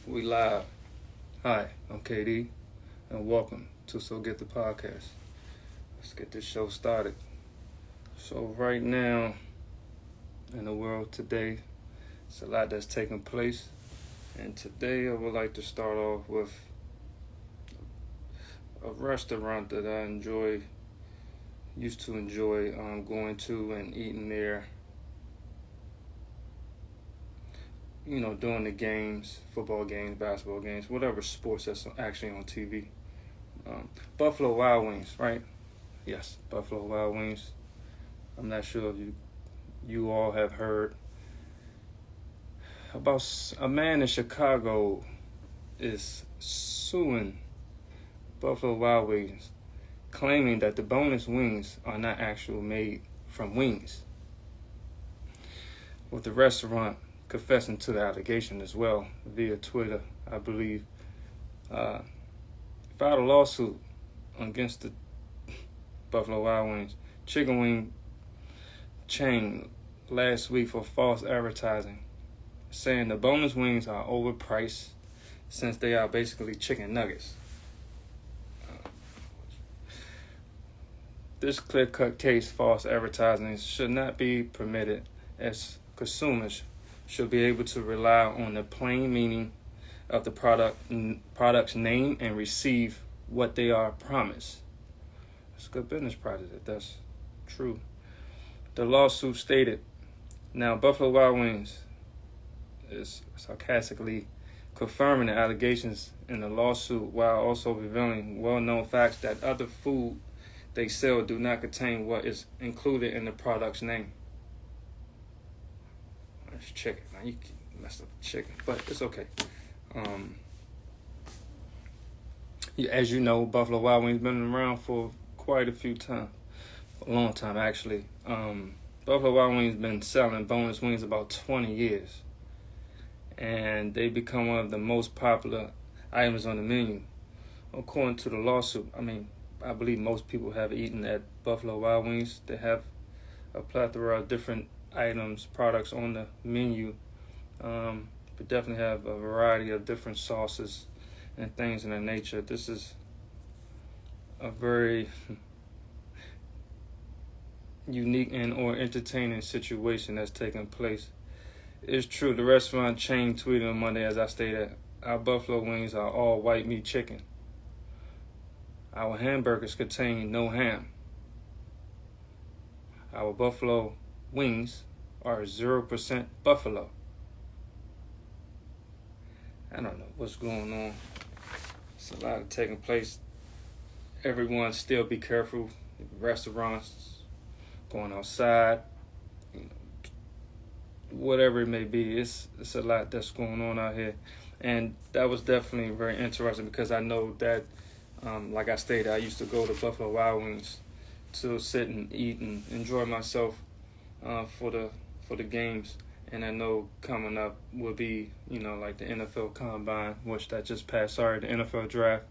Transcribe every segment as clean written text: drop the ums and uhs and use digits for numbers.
We live. Hi, I'm KD, and welcome to So Get the Podcast. Let's get this show started. So right now, in the world today, it's a lot that's taking place. And today I would like to start off with a restaurant that I used to enjoy going to and eating there. During the games, football games, basketball games, whatever sports that's actually on TV. Buffalo Wild Wings, right? Yes, Buffalo Wild Wings. I'm not sure if you all have heard about a man in Chicago is suing Buffalo Wild Wings, claiming that the boneless wings are not actually made from wings, with the restaurant confessing to the allegation as well via Twitter, I believe. Filed a lawsuit against the Buffalo Wild Wings chicken wing chain last week for false advertising, saying the boneless wings are overpriced since they are basically chicken nuggets. This clear-cut case, false advertising, should not be permitted, as consumers should be able to rely on the plain meaning of the product's name and receive what they are promised. It's a good business practice if that's true. The lawsuit stated, now Buffalo Wild Wings is sarcastically confirming the allegations in the lawsuit while also revealing well-known facts that other food they sell do not contain what is included in the product's name. It's chicken. Now you messed up the chicken, but it's okay. As you know, Buffalo Wild Wings been around for quite a long time actually. Buffalo Wild Wings been selling boneless wings about 20 years, and they become one of the most popular items on the menu. According to the lawsuit, I believe most people have eaten at Buffalo Wild Wings. They have a plethora of different items, products on the menu, but definitely have a variety of different sauces and things in that nature. This is a very unique and or entertaining situation that's taking place. It's true, the restaurant chain tweeted on Monday, as I stated, our buffalo wings are all white meat chicken. Our hamburgers contain no ham. Our buffalo wings are 0% buffalo. I don't know what's going on. It's a lot taking place. Everyone still be careful. Restaurants, going outside, whatever it may be. It's a lot that's going on out here. And that was definitely very interesting because I know that, like I stated, I used to go to Buffalo Wild Wings to sit and eat and enjoy myself for the games. And I know coming up will be, like the NFL Combine, which that just passed. The NFL Draft.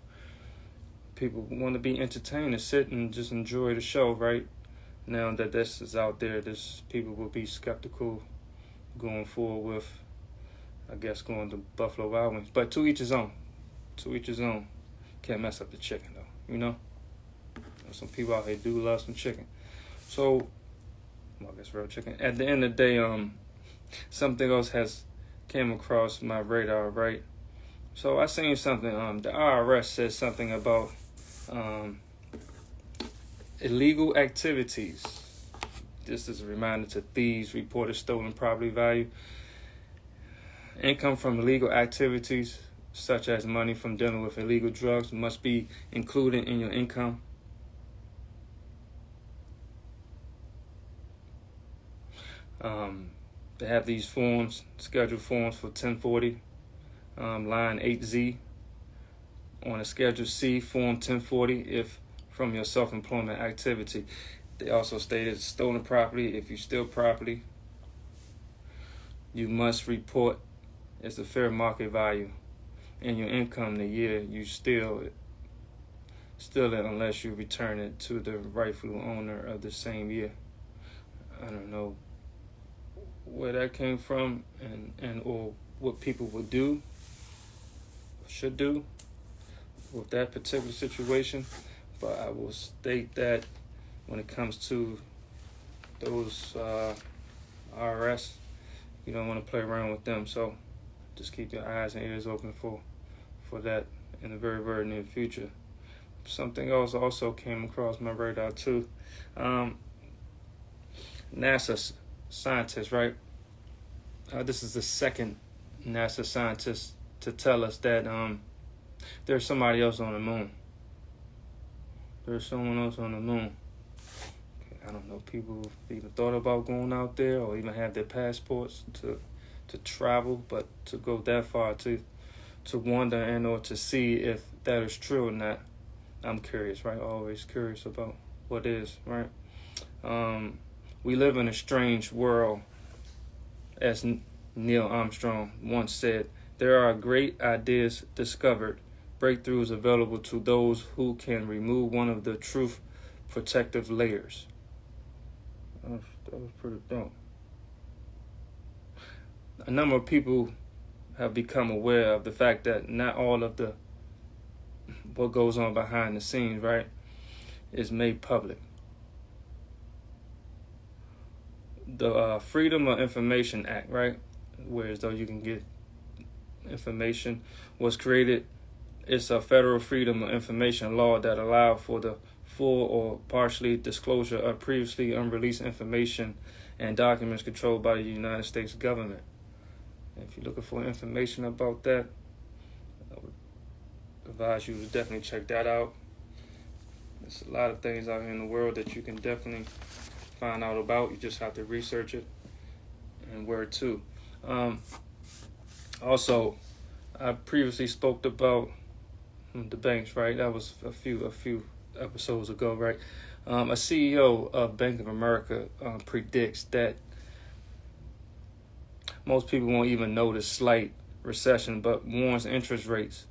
People want to be entertained and sit and just enjoy the show, right? Now that this is out there, people will be skeptical going forward with, I guess, going to Buffalo Wild Wings. But to each his own. To each his own. Can't mess up the chicken, though, Some people out here do love some chicken. So, I guess real chicken. At the end of the day, something else has came across my radar, right? So I seen something. The IRS says something about illegal activities. This is a reminder to thieves reported stolen property value. Income from illegal activities, such as money from dealing with illegal drugs, must be included in your income. They have these forms, scheduled forms for 1040, line 8Z. On a Schedule C, Form 1040, if from your self-employment activity. They also stated stolen property. If you steal property, you must report as the fair market value and your income the year you steal it, unless you return it to the rightful owner of the same year. I don't know where that came from and or what people would do should do with that particular situation. But I will state that when it comes to those IRS, you don't want to play around with them. So just keep your eyes and ears open for that in the very, very near future. Something else also came across my radar too. NASA scientists, right? This is the second NASA scientist to tell us that there's somebody else on the moon. There's someone else on the moon. I don't know, people who've even thought about going out there or even have their passports to travel, but to go that far to wonder and or to see if that is true or not. I'm curious, right? Always curious about what is, right? We live in a strange world, as Neil Armstrong once said. There are great ideas discovered, breakthroughs available to those who can remove one of the truth protective layers. That was pretty dope. A number of people have become aware of the fact that not all of what goes on behind the scenes, right, is made public. The Freedom of Information Act, right, whereas though you can get information, was created. It's a federal freedom of information law that allows for the full or partially disclosure of previously unreleased information and documents controlled by the United States government. If you're looking for information about that, I would advise you to definitely check that out. There's a lot of things out here in the world that you can definitely find out about. You just have to research it and where to. Also, I previously spoke about the banks, right? That was a few episodes ago, right? A CEO of Bank of America predicts that most people won't even notice slight recession, but warns interest rates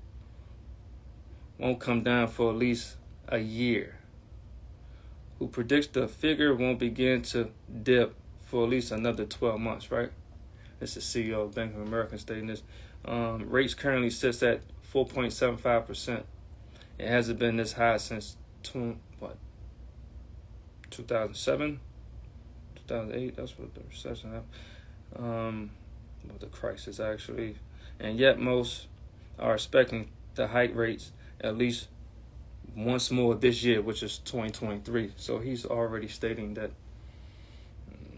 won't come down for at least a year. Who predicts the figure won't begin to dip for at least another 12 months, right? It's the CEO of Bank of America stating this. Rates currently sits at 4.75%. It hasn't been this high since 2007, 2008. That's what the recession happened. The crisis actually, and yet most are expecting to hike rates at least once more this year, which is 2023. So he's already stating that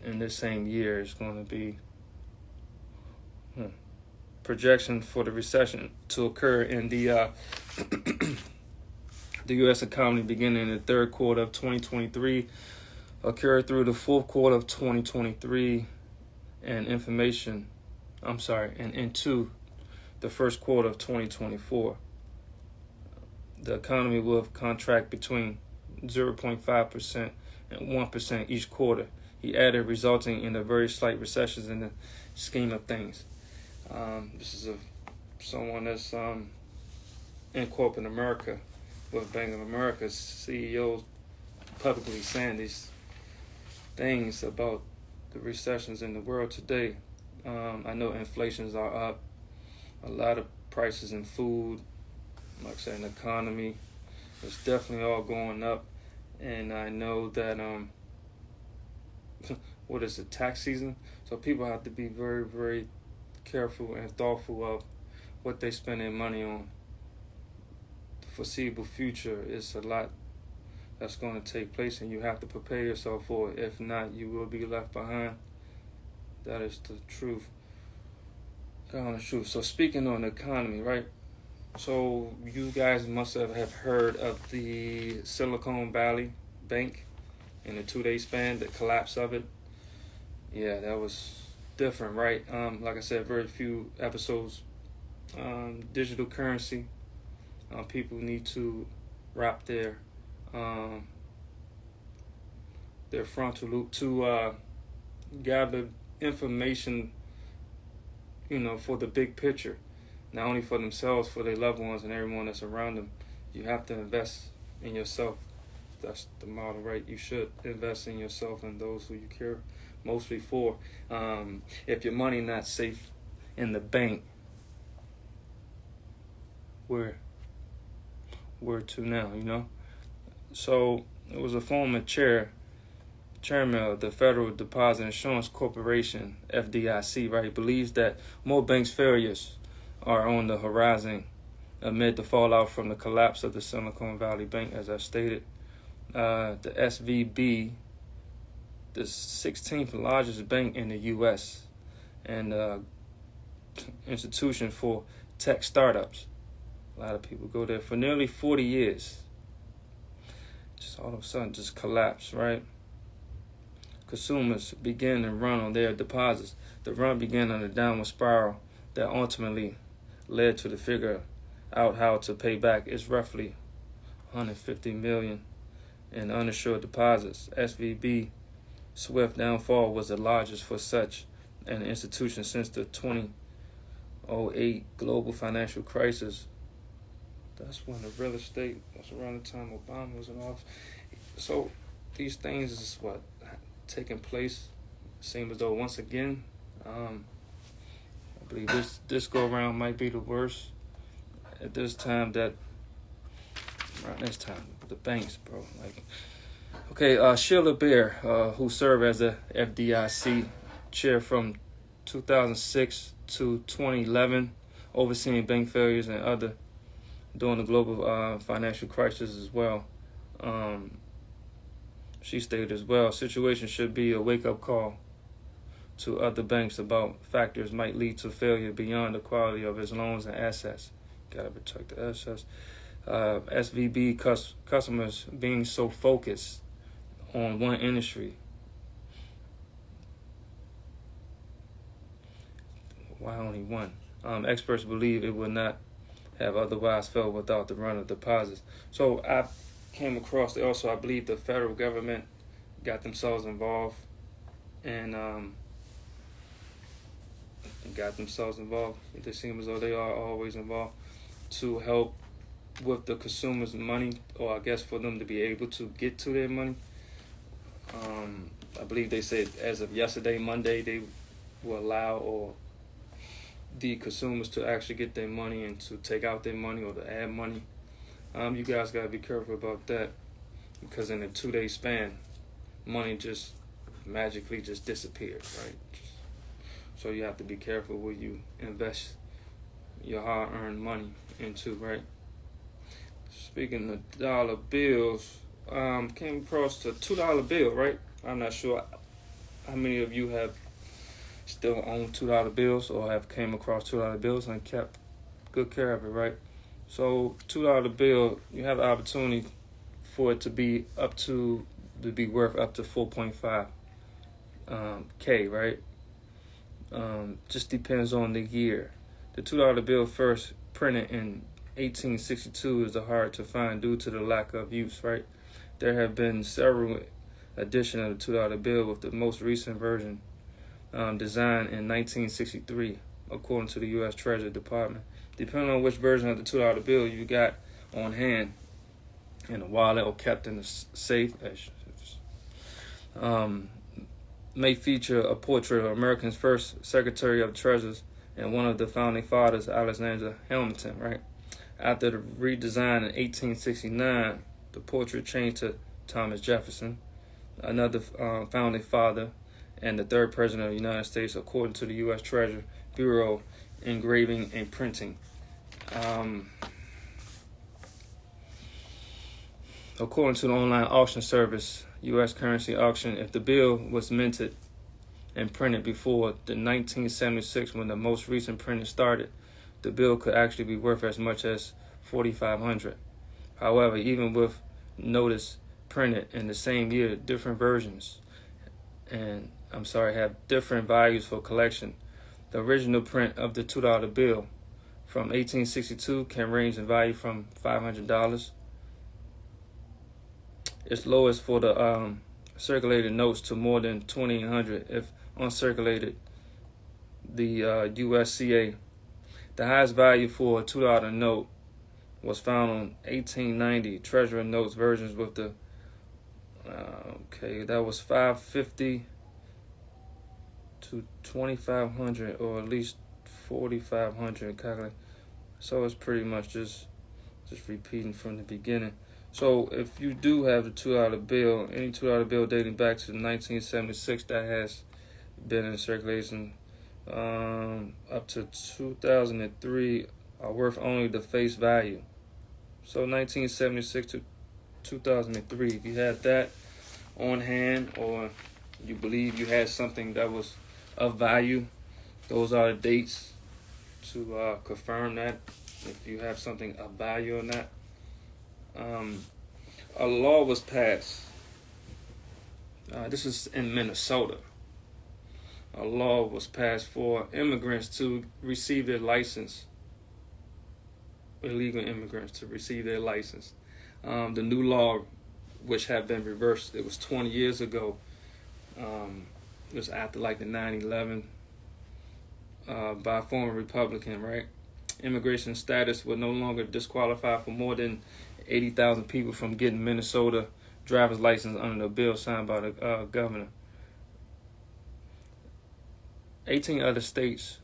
in this same year is going to be projection for the recession to occur in the the U.S. economy beginning in the third quarter of 2023, occur through the fourth quarter of 2023, and into the first quarter of 2024. The economy will contract between 0.5% and 1% each quarter. He added, resulting in a very slight recession in the scheme of things. This is someone that's in corporate America with Bank of America's CEO publicly saying these things about the recessions in the world today. I know inflations are up. A lot of prices in food, like I said, in the economy, it's definitely all going up. And I know that what is it, tax season? So people have to be very, very careful and thoughtful of what they spend their money on. The foreseeable future is a lot that's going to take place, and you have to prepare yourself for it. If not, you will be left behind. That is the truth. God, the truth. So speaking on the economy, right? So you guys must have heard of the Silicon Valley Bank in a 2-day span, the collapse of it. Yeah, that was different, right? Like I said, very few episodes. Digital currency. People need to wrap their frontal loop to gather information, for the big picture. Not only for themselves, for their loved ones and everyone that's around them. You have to invest in yourself. That's the model, right? You should invest in yourself and those who you care mostly for. If your money not safe in the bank, where we're to now, you know. So it was a former chairman of the Federal Deposit Insurance Corporation, FDIC, right, believes that more banks' failures are on the horizon amid the fallout from the collapse of the Silicon Valley Bank, as I stated. The SVB, the 16th largest bank in the U.S. and institution for tech startups. A lot of people go there for nearly 40 years. Just all of a sudden just collapsed, right? Consumers began to run on their deposits. The run began on a downward spiral that ultimately led to the figure out how to pay back its roughly $150 million in uninsured deposits. SVB swift downfall was the largest for such an institution since the 2008 global financial crisis. That's when the real estate, that's around the time Obama was in office. So these things is what taking place. Seems as though once again, I believe this go around might be the worst at this time that around this time the banks, bro. Like, okay, Sheila Bair, who served as the FDIC chair from 2006 to 2011, overseeing bank failures and other during the global financial crisis as well. She stated as well, situation should be a wake-up call to other banks about factors might lead to failure beyond the quality of its loans and assets. Gotta protect the assets. SVB customers being so focused on one industry. Why only one? Experts believe it would not have otherwise failed without the run of deposits. So I came across also, I believe the federal government got themselves involved and It seems as though they are always involved to help with the consumers' money, or I guess for them to be able to get to their money. I believe they said as of yesterday, Monday, they will allow the consumers to actually get their money and to take out their money or to add money. You guys got to be careful about that, because in a 2-day span, money just magically just disappeared, right? So you have to be careful where you invest your hard-earned money into, right? Speaking of dollar bills, came across the $2 bill, right? I'm not sure how many of you have still own $2 bills or have came across $2 bills and kept good care of it, right? So $2 bill, you have the opportunity for it to be worth up to 4.5 K, right? Just depends on the year. The $2 bill first printed in 1862 is hard to find due to the lack of use, right? There have been several editions of the $2 bill, with the most recent version designed in 1963, according to the U.S. Treasury Department. Depending on which version of the $2 bill you got on hand in a wallet or kept in a safe, may feature a portrait of America's first Secretary of the Treasury and one of the founding fathers, Alexander Hamilton, right? After the redesign in 1869, the portrait changed to Thomas Jefferson, another founding father, and the third president of the United States, according to the U.S. Treasury Bureau Engraving and Printing. According to the online auction service, U.S. Currency Auction, if the bill was minted and printed before the 1976, when the most recent printing started, the bill could actually be worth as much as $4,500. However, even with notice printed in the same year, different versions have different values for collection. The original print of the $2 bill from 1862 can range in value from $500. Its lowest for the circulated notes to more than $2,800 if uncirculated. The USCA, the highest value for a $2 note was found on 1890 Treasury notes versions with the that was $550 to $2,500, or at least $4,500. Calculate So it's pretty much just repeating from the beginning. So if you do have the $2 bill, any $2 bill dating back to 1976 that has been in circulation up to 2003 are worth only the face value. So 1976 to 2003, if you had that on hand or you believe you had something that was of value, those are the dates to confirm that. If you have something of value in that. A law was passed. This is in Minnesota. A law was passed for immigrants to receive their license. Illegal immigrants to receive their license. The new law, which had been reversed, it was 20 years ago. It was after like the 9/11 by a former Republican, right? Immigration status would no longer disqualify for more than 80,000 people from getting Minnesota driver's license under the bill signed by the governor. 18 other states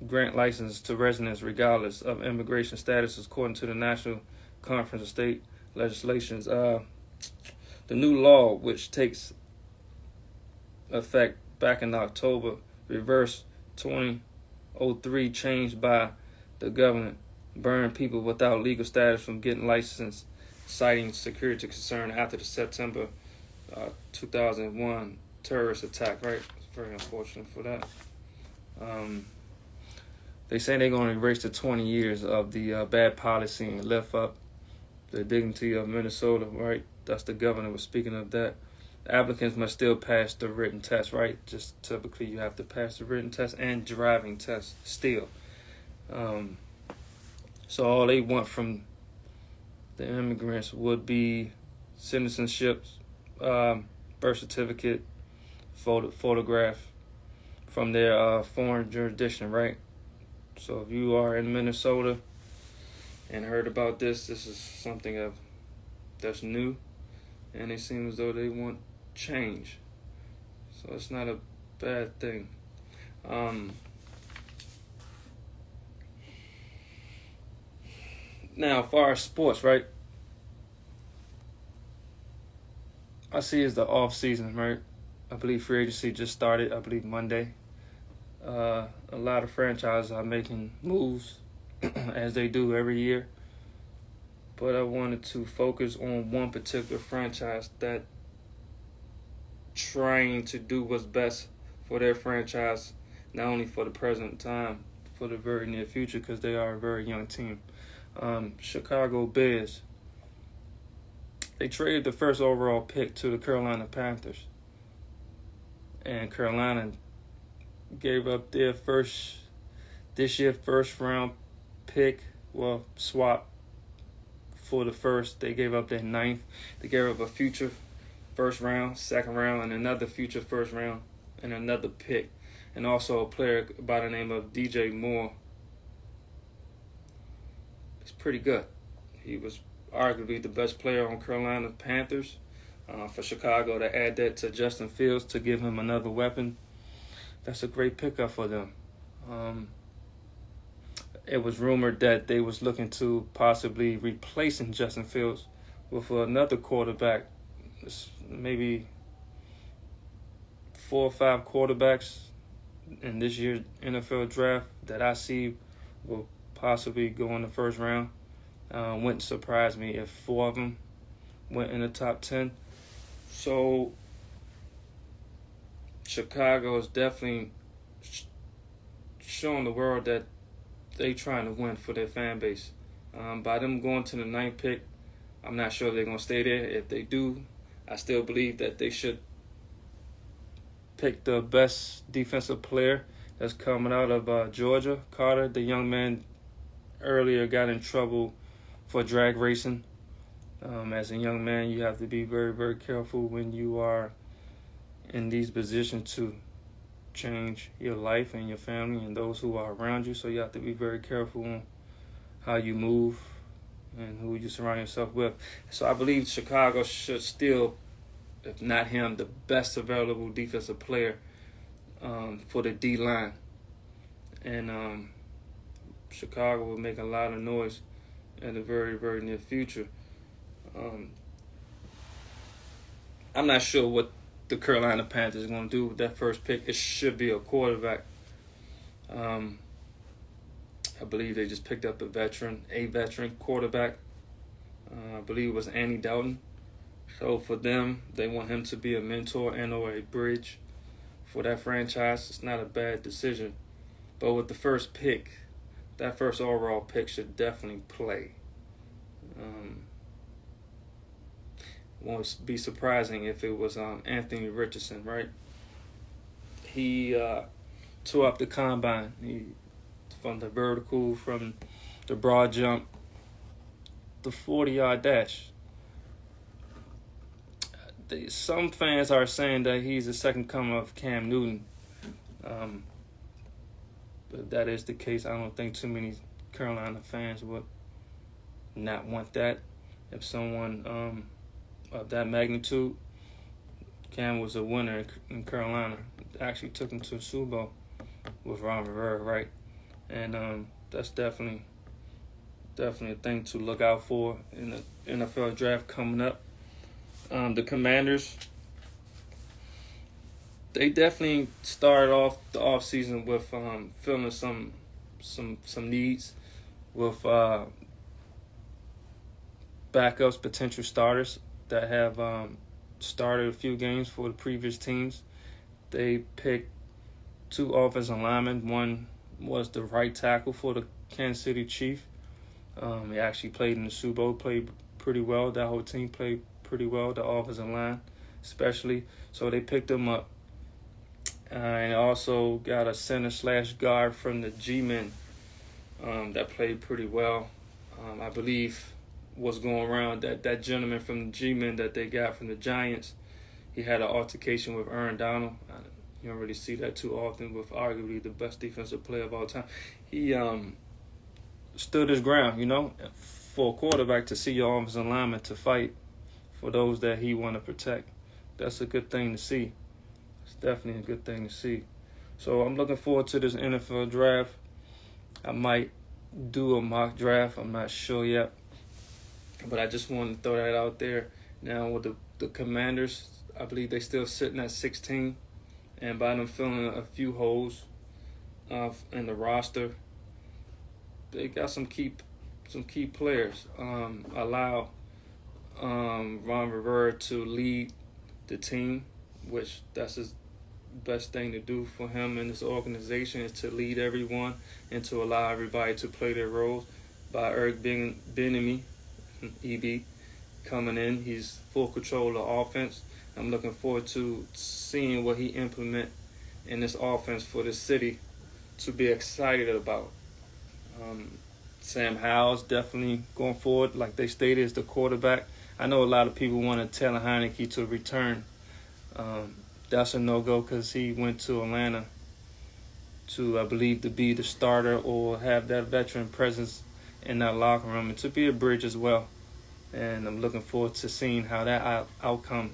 grant license to residents regardless of immigration status, according to the National Conference of State Legislations. The new law, which takes effect back in October, reversed 2003 changed by the government, burned people without legal status from getting licensed, citing security concern after the September 2001 terrorist attack. Right, it's very unfortunate for that. They say they're going to erase the 20 years of the bad policy and lift up the dignity of Minnesota. Right, that's the governor was speaking of that. Applicants must still pass the written test, right? Just typically you have to pass the written test and driving test still. So all they want from the immigrants would be citizenships, birth certificate, photograph from their foreign jurisdiction, right? So if you are in Minnesota and heard about this is something that's new, and it seems as though they want change. So it's not a bad thing. Now, as far as sports, right? I see it's the off season, right? I believe free agency just started, I believe Monday. A lot of franchises are making moves as they do every year. But I wanted to focus on one particular franchise that trying to do what's best for their franchise, not only for the present time, for the very near future, because they are a very young team. Chicago Bears. They traded the first overall pick to the Carolina Panthers. And Carolina gave up their first round pick, swap for the first. They gave up their 9th. They gave up a future first round, second round, and another future first round, and another pick. And also a player by the name of DJ Moore. He's pretty good. He was arguably the best player on Carolina Panthers. For Chicago to add that to Justin Fields to give him another weapon, that's a great pickup for them. It was rumored that they was looking to possibly replacing Justin Fields with another quarterback. Maybe 4 or 5 quarterbacks in this year's NFL draft that I see will possibly go in the first round. Wouldn't surprise me if 4 of them went in the top 10. So Chicago is definitely showing the world that they trying to win for their fan base. By them going to the 9th pick, I'm not sure if they're going to stay there. If they do, I still believe that they should pick the best defensive player that's coming out of Georgia. Carter, the young man, earlier got in trouble for drag racing. As a young man, you have to be very, very careful when you are in these positions to change your life and your family and those who are around you. So you have to be very careful on how you move and who you surround yourself with. So I believe Chicago should still, if not him, the best available defensive player for the D-line. And Chicago will make a lot of noise in the very, very near future. I'm not sure what the Carolina Panthers are going to do with that first pick. It should be a quarterback. I believe they just picked up a veteran quarterback. I believe it was Andy Dalton. So for them, they want him to be a mentor and or a bridge for that franchise. It's not a bad decision. But with the first pick, that first overall pick should definitely play. Won't be surprising if it was Anthony Richardson, right? He tore up the combine. From the vertical, from the broad jump, the 40-yard dash. Some fans are saying that he's the second coming of Cam Newton. But that is the case. I don't think too many Carolina fans would not want that. If someone of that magnitude, Cam was a winner in Carolina. Actually took him to a Super Bowl with Ron Rivera, right? And that's definitely a thing to look out for in the NFL draft coming up. The Commanders, they definitely started off the offseason with filling some needs with backups, potential starters that have started a few games for the previous teams. They picked 2 offensive linemen. One was the right tackle for the Kansas City Chiefs. He actually played in the Super Bowl, played pretty well. That whole team played pretty well, the offensive line especially. So they picked him up. And also got a center/guard from the G-Men that played pretty well. I believe what's going around that gentleman from the G-Men that they got from the Giants, he had an altercation with Aaron Donald. You don't really see that too often with arguably the best defensive player of all time. He stood his ground, for a quarterback to see your offensive lineman to fight for those that he want to protect. That's a good thing to see. It's definitely a good thing to see. So I'm looking forward to this NFL draft. I might do a mock draft. I'm not sure yet. But I just want to throw that out there. Now with the Commanders, I believe they still sitting at 16. And by them filling a few holes in the roster, they got some key players. Allow Ron Rivera to lead the team, which that's his best thing to do for him and this organization, is to lead everyone and to allow everybody to play their roles. By Eric Bieniemy, EB, coming in, he's full control of the offense. I'm looking forward to seeing what he implement in this offense for the city to be excited about. Sam Howell's definitely going forward, like they stated, is the quarterback. I know a lot of people want to tell Heineke to return. That's a no-go because he went to Atlanta to, I believe, to be the starter or have that veteran presence in that locker room and to be a bridge as well. And I'm looking forward to seeing how that outcome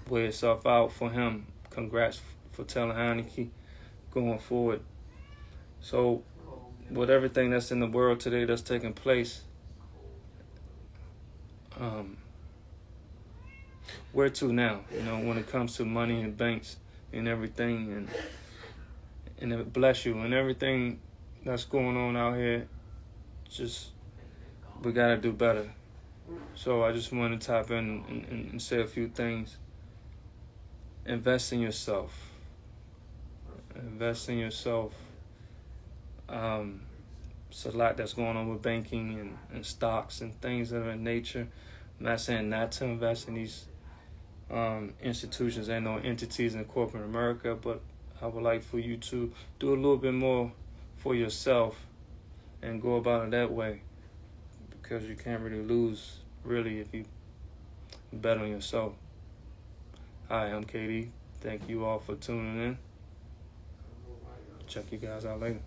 weigh itself out for him. Congrats for telling Heineke going forward. So with everything that's in the world today that's taking place, where to now? When it comes to money and banks and everything, and it bless you and everything that's going on out here. Just we gotta do better. So I just want to tap in and say a few things. Invest in yourself. Invest in yourself. It's a lot that's going on with banking and stocks and things of that nature. I'm not saying not to invest in these institutions and no entities in corporate America, but I would like for you to do a little bit more for yourself and go about it that way, because you can't really lose, really, if you bet on yourself. Hi, I'm KD. Thank you all for tuning in. Check you guys out later.